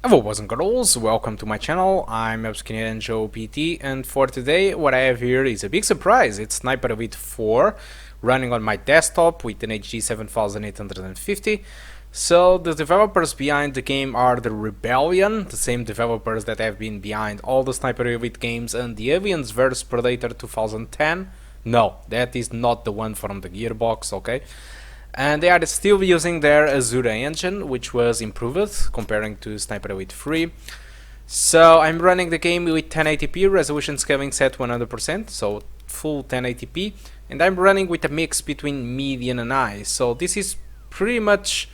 Hello boys and girls, welcome to my channel. I'm Joe PT, and for today what I have here is a big surprise. It's Sniper Elite 4 running on my desktop with an HD 7850. So the developers behind the game are the Rebellion, the same developers that have been behind all the Sniper Elite games and the Aliens vs Predator 2010. No, that is not the one from the Gearbox, okay? And they are still using their Azure engine, which was improved comparing to Sniper Elite 3. So I'm running the game with 1080p, resolution scaling set 100%, so full 1080p, and I'm running with a mix between median and high. So this is pretty much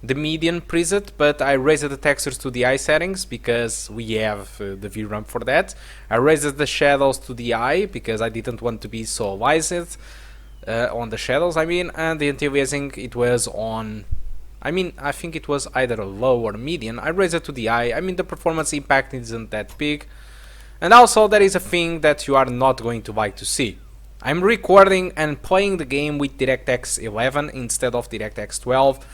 the median preset, but I raised the textures to the high settings because we have the VRAM for that. I raised the shadows to the high because I didn't want to be so light. On the shadows, and the anti-aliasing it was on, I think it was either low or median. I raised it to the high. The performance impact isn't that big, and also there is a thing that you are not going to like to see. I'm recording and playing the game with DirectX 11 instead of DirectX 12.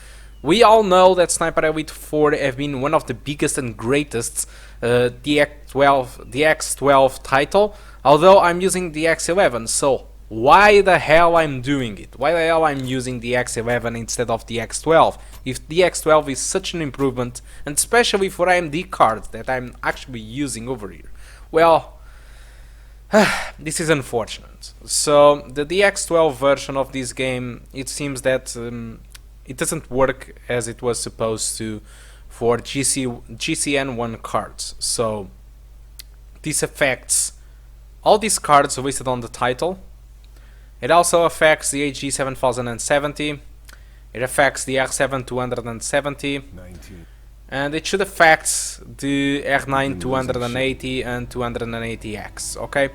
We all know that Sniper Elite 4 have been one of the biggest and greatest DX12 title, although I'm using the X11, so why the hell I'm doing it? Why the hell I'm using the X11 instead of the X12? If the X12 is such an improvement, and especially for AMD cards that I'm actually using over here. Well, this is unfortunate. So the DX12 version of this game, it seems that it doesn't work as it was supposed to for GCN1 cards. So this affects all these cards listed on the title. It also affects the HG 7070, it affects the R7 270, and it should affect the R9 280 and 280X, okay?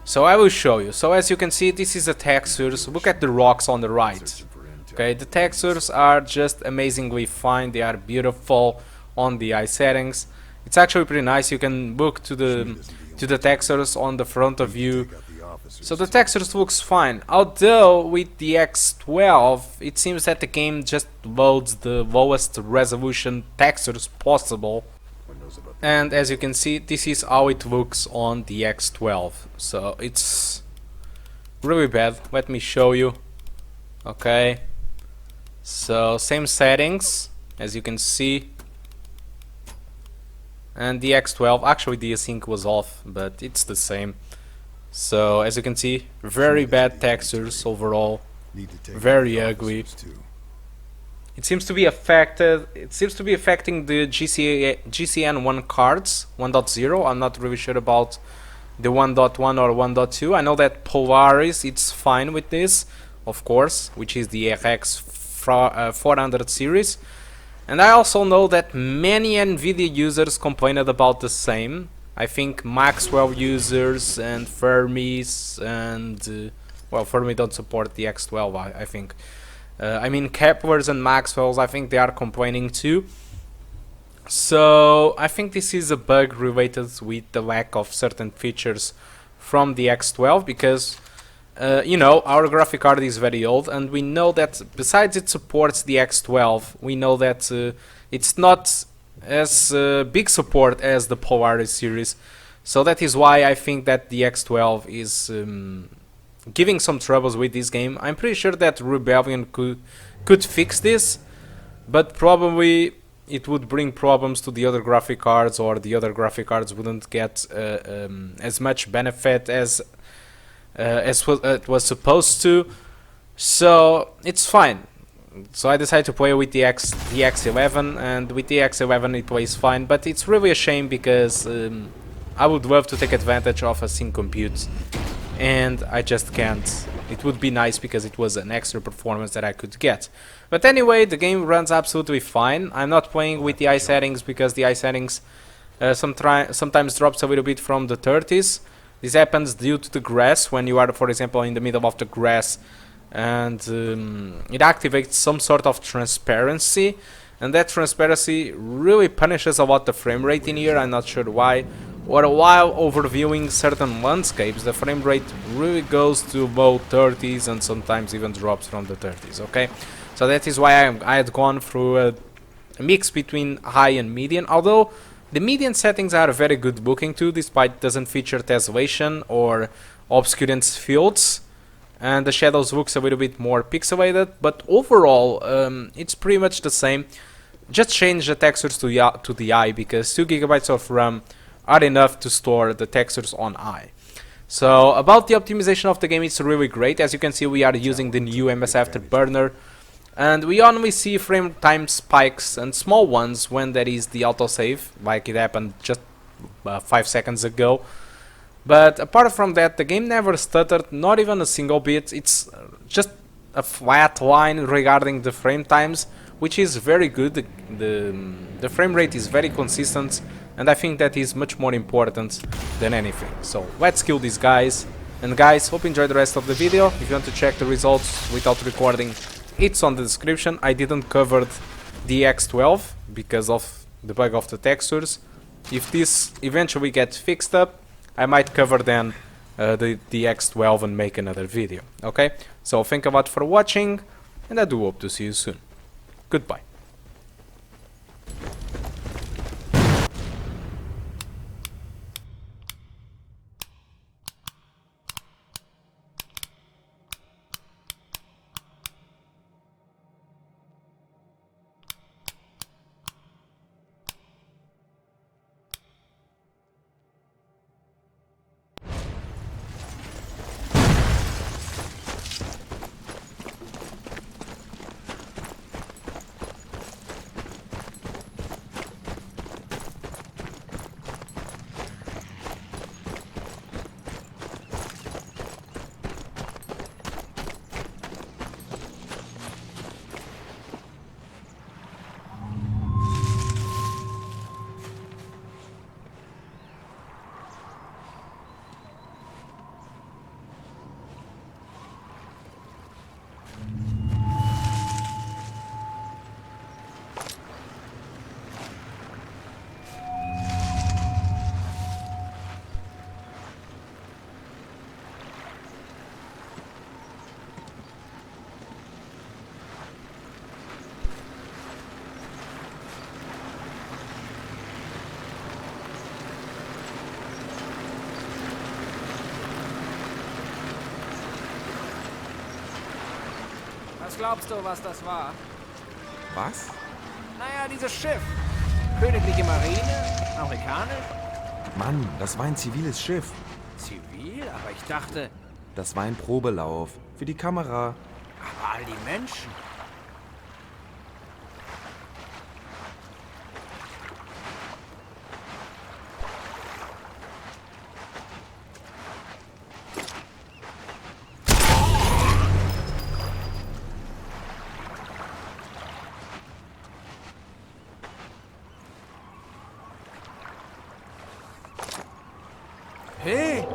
So I will show you. So as you can see, this is the textures. Look at the rocks on the right. Okay, the textures are just amazingly fine, they are beautiful on the eye settings. It's actually pretty nice. You can look to the textures on the front of you. So the textures looks fine, although with the X12 it seems that the game just loads the lowest resolution textures possible, and as you can see, this is how it looks on the X12. So it's really bad. Let me show you. Okay, so same settings as you can see, and the X12, actually the async was off, but it's the same. So as you can see, very bad textures overall, very ugly. It seems to be affected. It seems to be affecting the GCN1 cards 1.0. I'm not really sure about the 1.1 or 1.2. I know that Polaris it's fine with this, of course, which is the RX 400 series. And I also know that many NVIDIA users complained about the same. I think Maxwell users and Fermis and well, Fermi don't support the X12. I think. Keplers and Maxwells, I think they are complaining too. So I think this is a bug related with the lack of certain features from the X12 because our graphic card is very old, and we know that besides it supports the X12, we know that it's not as big support as the Polaris series. So that is why I think that the X12 is giving some troubles with this game. I'm pretty sure that Rebellion could fix this, but probably it would bring problems to the other graphic cards, or the other graphic cards wouldn't get as much benefit as it was supposed to. So it's fine. So I decided to play with the X11, and with the X11 it plays fine, but it's really a shame because I would love to take advantage of a sync compute, and I just can't. It would be nice because it was an extra performance that I could get. But anyway, the game runs absolutely fine. I'm not playing with the eye settings because the eye settings sometimes drops a little bit from the 30s. This happens due to the grass. When you are, for example, in the middle of the grass, and it activates some sort of transparency, and that transparency really punishes a lot the frame rate in here. I'm not sure why. Or while overviewing certain landscapes, the frame rate really goes to low 30s and sometimes even drops from the 30s, okay? So that is why I had gone through a mix between high and median, although The median settings are a very good booking too, despite it doesn't feature tessellation or obscurance fields, and the shadows looks a little bit more pixelated, but overall it's pretty much the same. Just change the textures to the eye, because 2 gigabytes of RAM are enough to store the textures on eye. So about the optimization of the game, it's really great. As you can see, we are using the new MS Afterburner, and we only see frame time spikes and small ones when there is the autosave, like it happened just 5 seconds ago. But apart from that, the game never stuttered, not even a single bit. It's just a flat line regarding the frame times, which is very good. The frame rate is very consistent, and I think that is much more important than anything. So let's kill these guys. And guys, hope you enjoyed the rest of the video. If you want to check the results without recording, it's on the description. I didn't cover the X12 because of the bug of the textures. If this eventually gets fixed up, I might cover then the X12 and make another video. Okay? So thank you a lot for watching, and I do hope to see you soon. Goodbye. Was glaubst du, was das war? Was? Naja, dieses Schiff. Königliche Marine? Amerikanisch? Mann, das war ein ziviles Schiff. Zivil? Aber ich dachte... Das war ein Probelauf. Für die Kamera. Aber all die Menschen... Hey!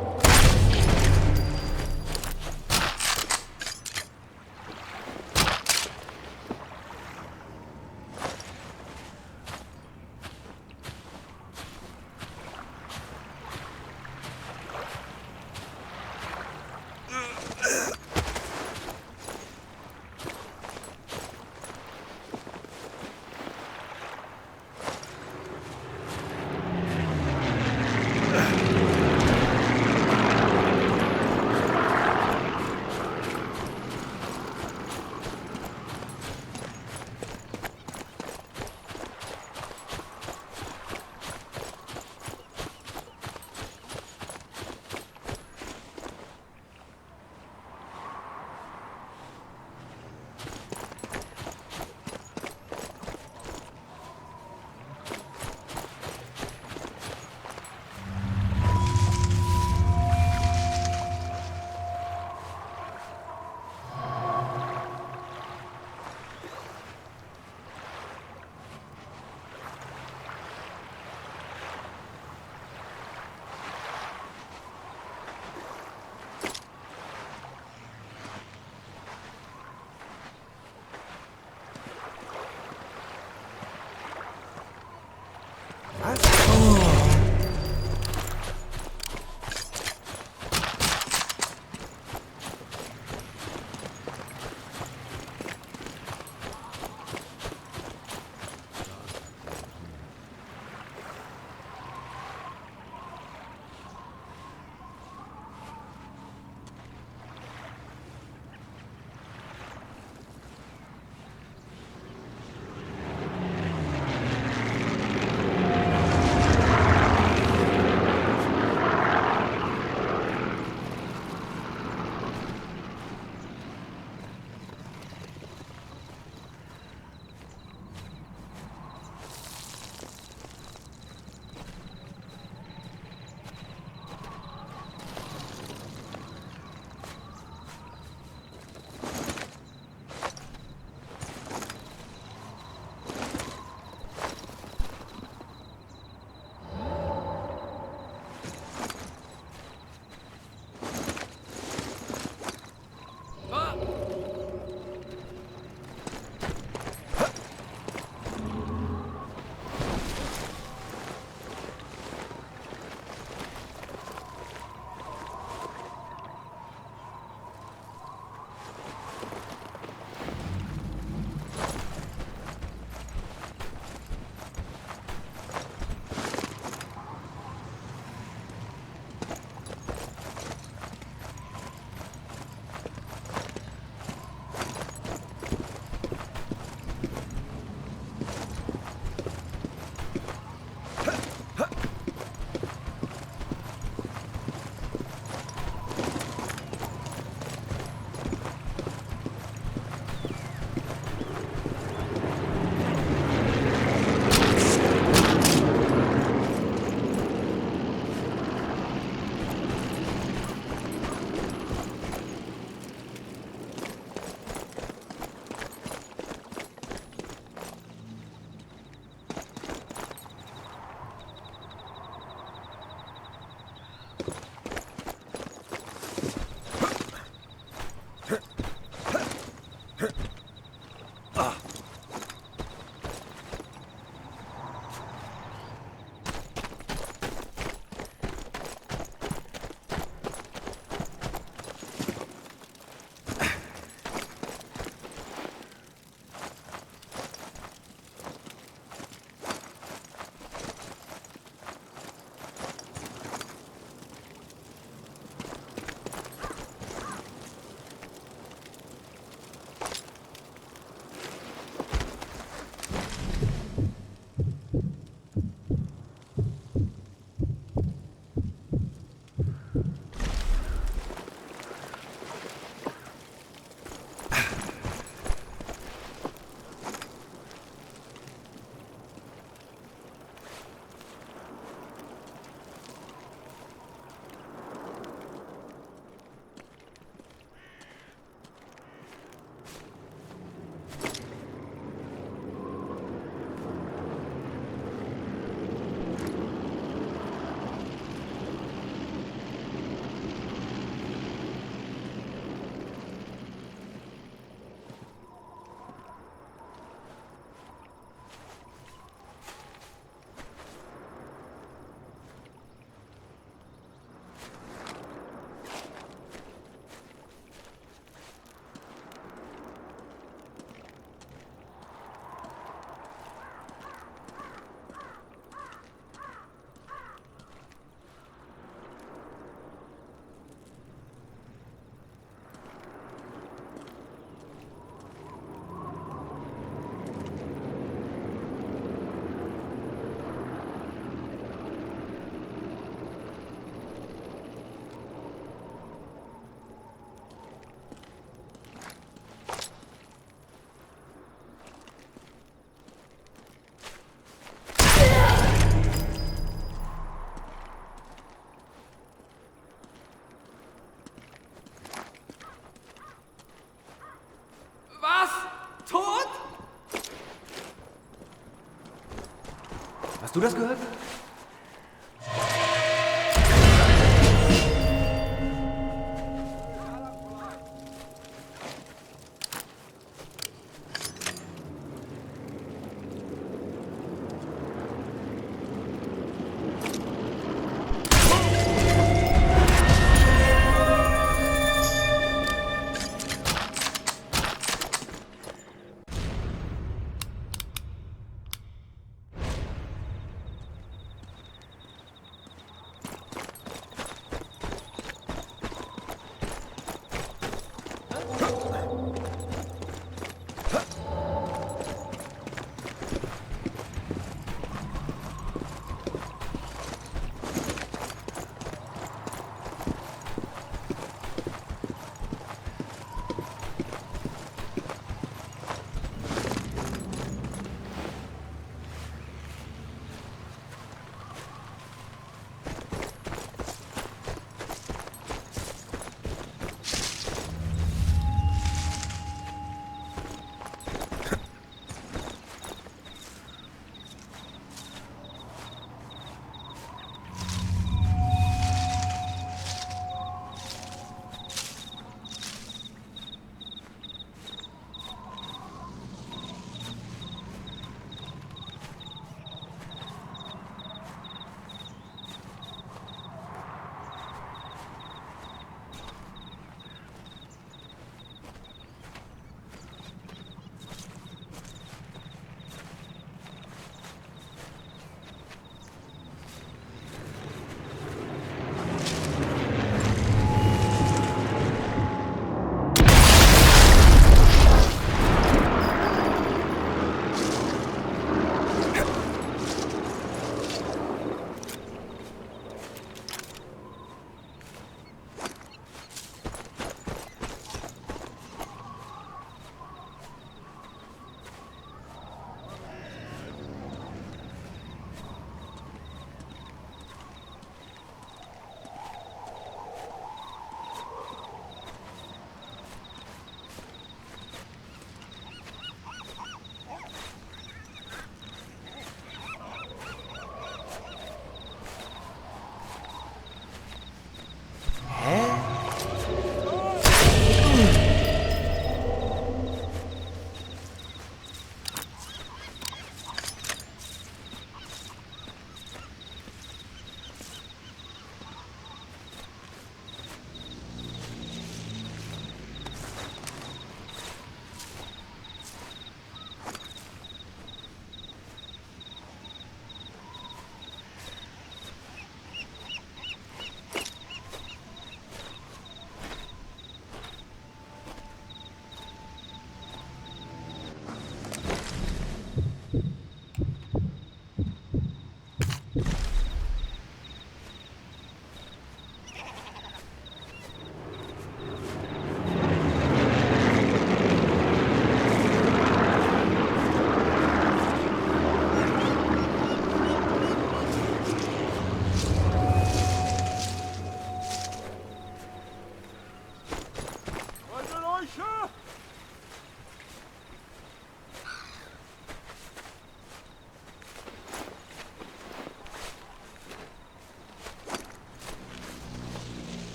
Hast du das gehört?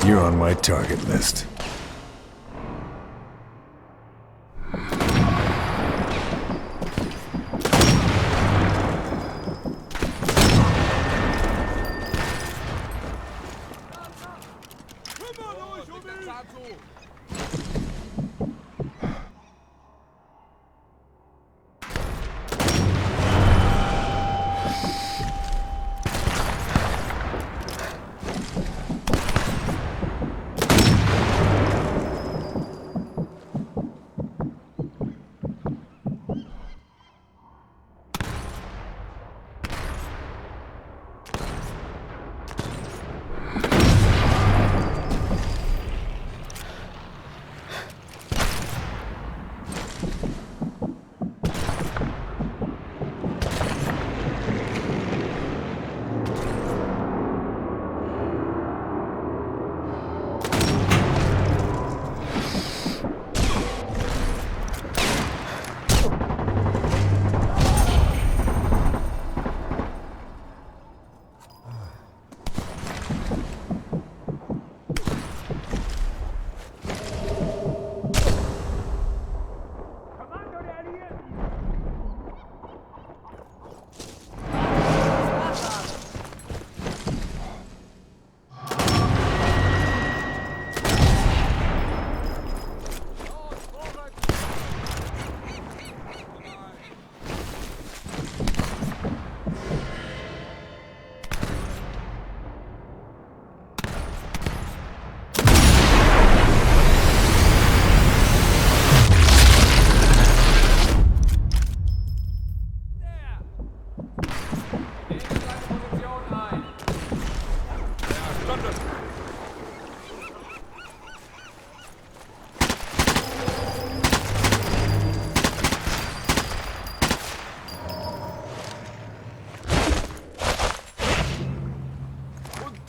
You're on my target list.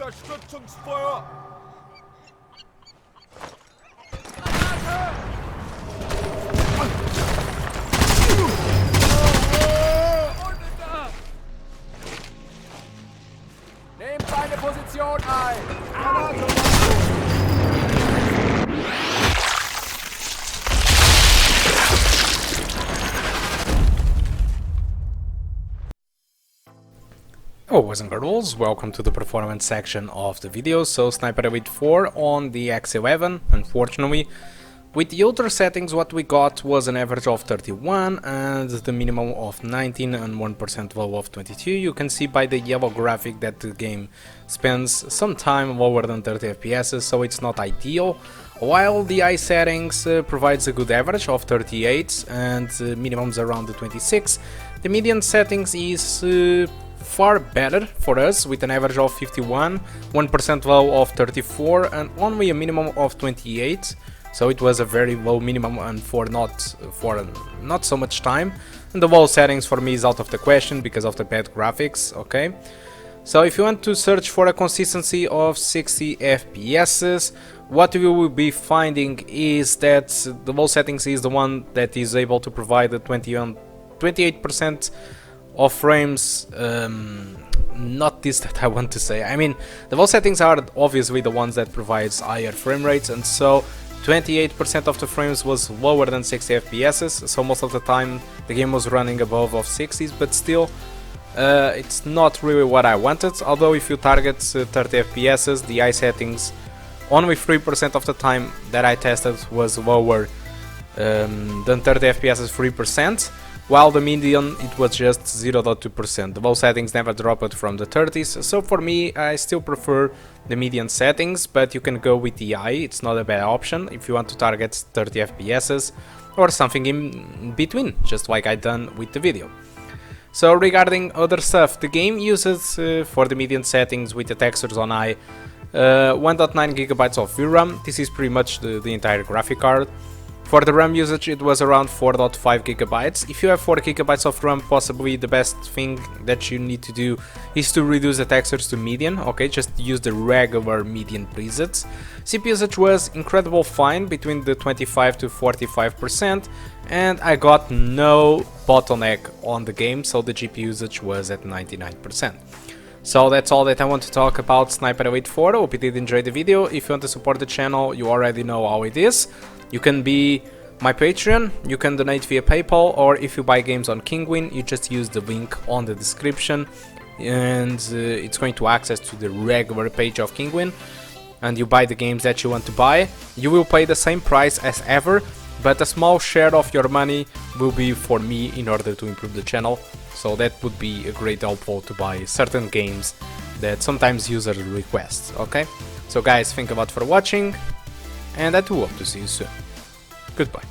Unterstützungsfeuer! Nehmt eine Position ein! Oh, boys and girls, welcome to the performance section of the video. So Sniper Elite 4 on the X11, unfortunately. With the ultra settings, what we got was an average of 31 and the minimum of 19 and 1% low of 22. You can see by the yellow graphic that the game spends some time lower than 30 FPS, so it's not ideal. While the eye settings provides a good average of 38 and minimums around the 26, the median settings is far better for us, with an average of 51, 1% low of 34 and only a minimum of 28. So it was a very low minimum and for not so much time. And the wall settings for me is out of the question because of the bad graphics, okay? So if you want to search for a consistency of 60 FPS, what you will be finding is that the wall settings is the one that is able to provide the 28% of frames, not this that I want to say. I mean, the wall settings are obviously the ones that provides higher frame rates, and so 28% of the frames was lower than 60 FPS, so most of the time the game was running above of 60s, but still it's not really what I wanted. Although if you target 30 FPS, the eye settings only 3% of the time that I tested was lower than 30 FPS 3%, while the median it was just 0.2%. The low settings never dropped from the 30s, so for me I still prefer the median settings, but you can go with the eye, it's not a bad option if you want to target 30 FPS or something in between, just like I done with the video. So regarding other stuff, the game uses for the median settings with the textures on eye 1.9 GB of VRAM. This is pretty much the entire graphic card. For the RAM usage it was around 4.5 GB. If you have 4 GB of RAM, possibly the best thing that you need to do is to reduce the textures to median, okay, just use the regular median presets. CPU usage was incredible fine, between the 25 to 45%, and I got no bottleneck on the game, so the GPU usage was at 99%. So that's all that I want to talk about Sniper 84. Hope you did enjoy the video. If you want to support the channel, you already know how it is. You can be my Patreon, you can donate via PayPal, or if you buy games on Kinguin, you just use the link on the description, and it's going to access to the regular page of Kinguin, and you buy the games that you want to buy. You will pay the same price as ever, but a small share of your money will be for me in order to improve the channel, so that would be a great helpful to buy certain games that sometimes users request, okay? So guys, thank you a lot for watching, and I do hope to see you soon. Goodbye.